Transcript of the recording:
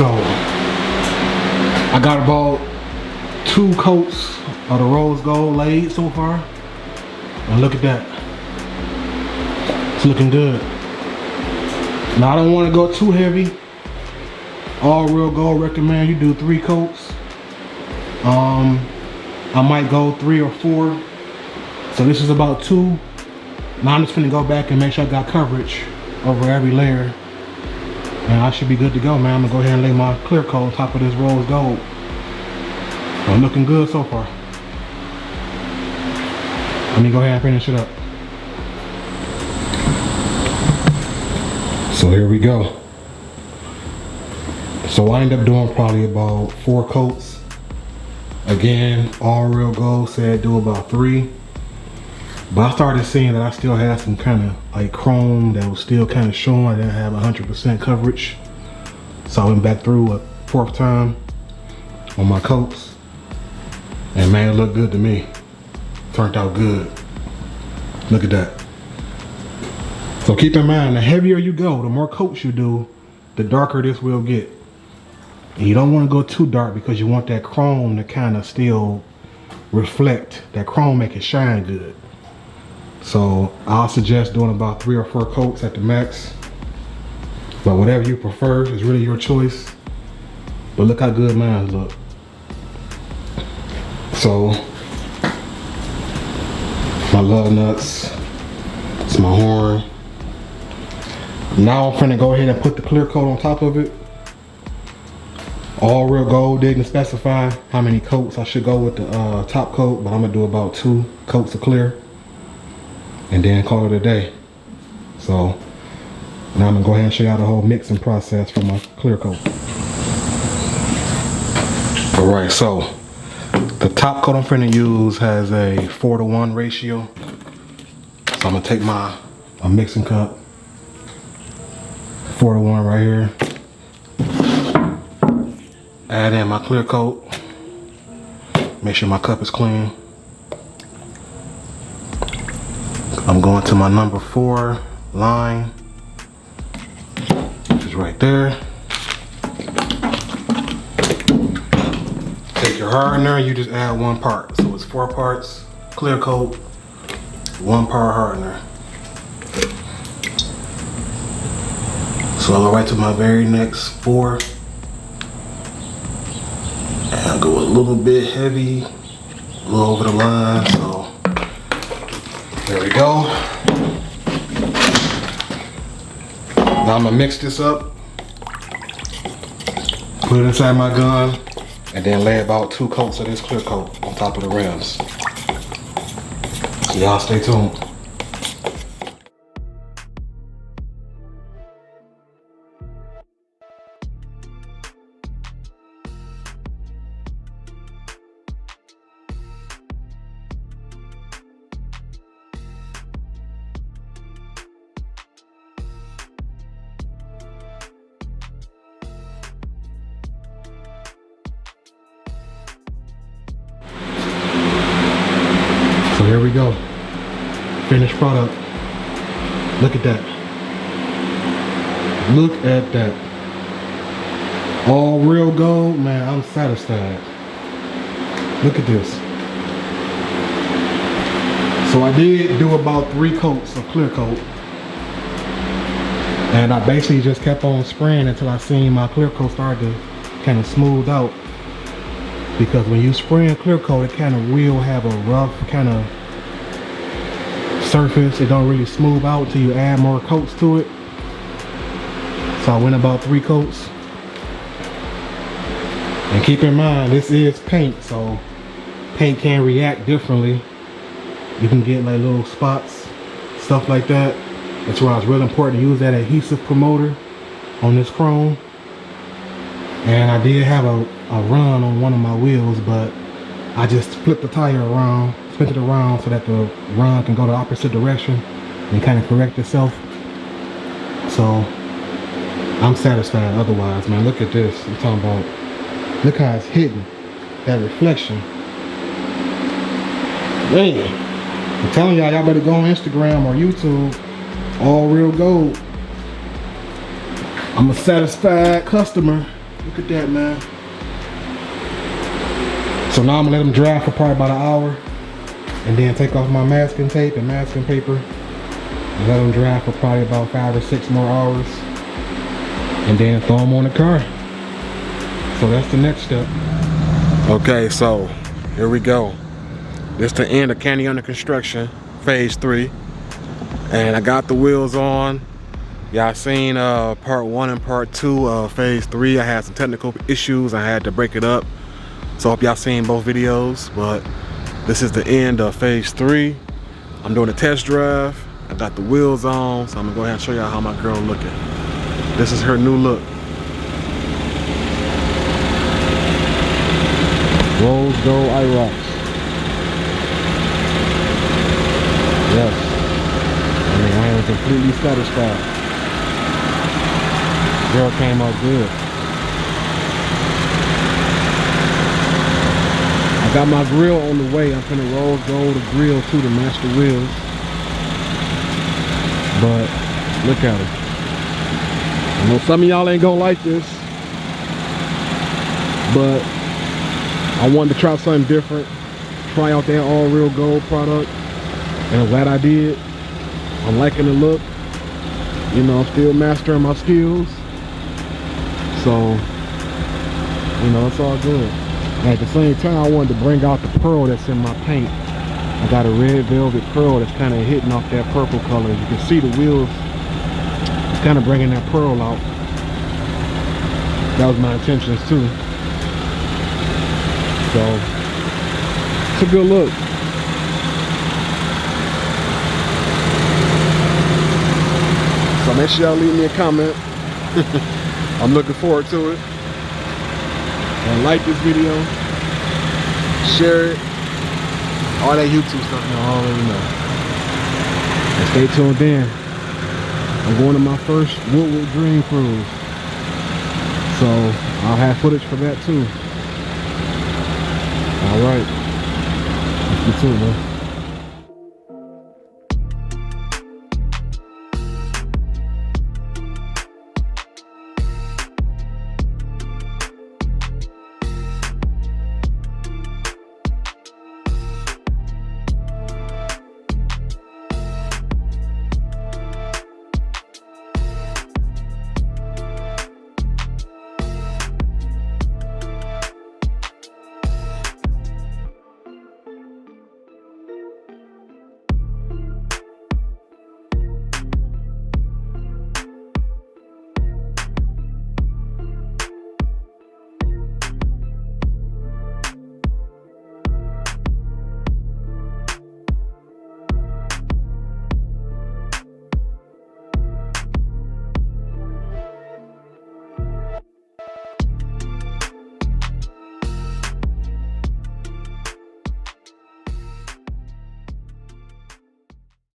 So I got about 2 coats of the rose gold laid so far, and look at that, it's looking good. Now I don't want to go too heavy. All Real Gold recommend you do 3 coats. I might go 3 or 4. So this is about 2. Now I'm just gonna go back and make sure I got coverage over every layer, and I should be good to go, man. I'm gonna go ahead and lay my clear coat on top of this rose gold. So looking good so far. Let me go ahead and finish it up. So here we go. So I end up doing probably about 4 coats. Again, All Real Gold said do about 3. But I started seeing that I still had some kind of like chrome that was still kind of showing. I didn't have 100% coverage. So I went back through a 4th time on my coats. And man, it looked good to me. Turned out good. Look at that. So keep in mind, the heavier you go, the more coats you do, the darker this will get. And you don't want to go too dark because you want that chrome to kind of still reflect. That chrome make it shine good. So I'll suggest doing about 3 or 4 coats at the max. But whatever you prefer is really your choice. But look how good mine look. So my lug nuts, it's my horn. Now I'm finna go ahead and put the clear coat on top of it. All Real Gold didn't specify how many coats I should go with the top coat, but I'm gonna do about 2 coats of clear and then call it a day. So now I'm gonna go ahead and show you the whole mixing process for my clear coat. All right, so the top coat I'm finna use has a 4:1 ratio. So I'm gonna take my mixing cup, 4:1 right here. Add in my clear coat. Make sure my cup is clean. I'm going to my number 4 line, which is right there. Take your hardener, you just add 1 part. So it's 4 parts clear coat, 1 part hardener. So I'll go right to my very next 4. And I'll go a little bit heavy, a little over the line. So there we go. Now I'm gonna mix this up, put it inside my gun, and then lay about 2 coats of this clear coat on top of the rims. So y'all stay tuned. So here we go, finished product. Look at that. Look at that. All Real Gold, man, I'm satisfied. Look at this. So I did do about 3 coats of clear coat. And I basically just kept on spraying until I seen my clear coat start to kind of smooth out. Because when you spray a clear coat, it kind of will have a rough kind of surface. It don't really smooth out until you add more coats to it. So I went about 3 coats. And keep in mind, this is paint, so paint can react differently. You can get like little spots, stuff like that. That's why it's really important to use that adhesive promoter on this chrome. And I did have a run on one of my wheels, but I just flipped the tire around, spin it around so that the run can go the opposite direction and kind of correct itself. So I'm satisfied otherwise, man. Look at this. I'm talking about, look how it's hitting that reflection. Man, I'm telling y'all, y'all better go on Instagram or YouTube, All Real Gold. I'm a satisfied customer. Look at that, man. So now I'm gonna let them dry for probably about an hour, and then take off my masking tape and masking paper, and let them dry for probably about 5 or 6 more hours, and then throw them on the car. So that's the next step. Okay, so here we go. This is the end of Kandi under construction, phase 3, and I got the wheels on. Y'all seen part 1 and part 2 of phase 3. I had some technical issues. I had to break it up. So I hope y'all seen both videos, but this is the end of phase 3. I'm doing a test drive. I got the wheels on, so I'm gonna go ahead and show y'all how my girl looking. This is her new look. Rose gold Iroc. Yes. I mean, I am completely satisfied. Girl came out good. I got my grill on the way. I'm finna rose gold the grill too to match the wheels. But look at it. I know some of y'all ain't gonna like this, but I wanted to try something different. Try out that all real gold product, and I'm glad I did. I'm liking the look. You know, I'm still mastering my skills. So, you know, it's all good. At the same time, I wanted to bring out the pearl that's in my paint. I got a red velvet pearl that's kind of hitting off that purple color. You can see the wheels, it's kind of bringing that pearl out. That was my intentions too. So, it's a good look. So make sure y'all leave me a comment. I'm looking forward to it. And like this video, share it, all that YouTube stuff y'all already know. And stay tuned in. I'm going to my first Woodward Dream Cruise, so I'll have footage for that too. All right, you too, man.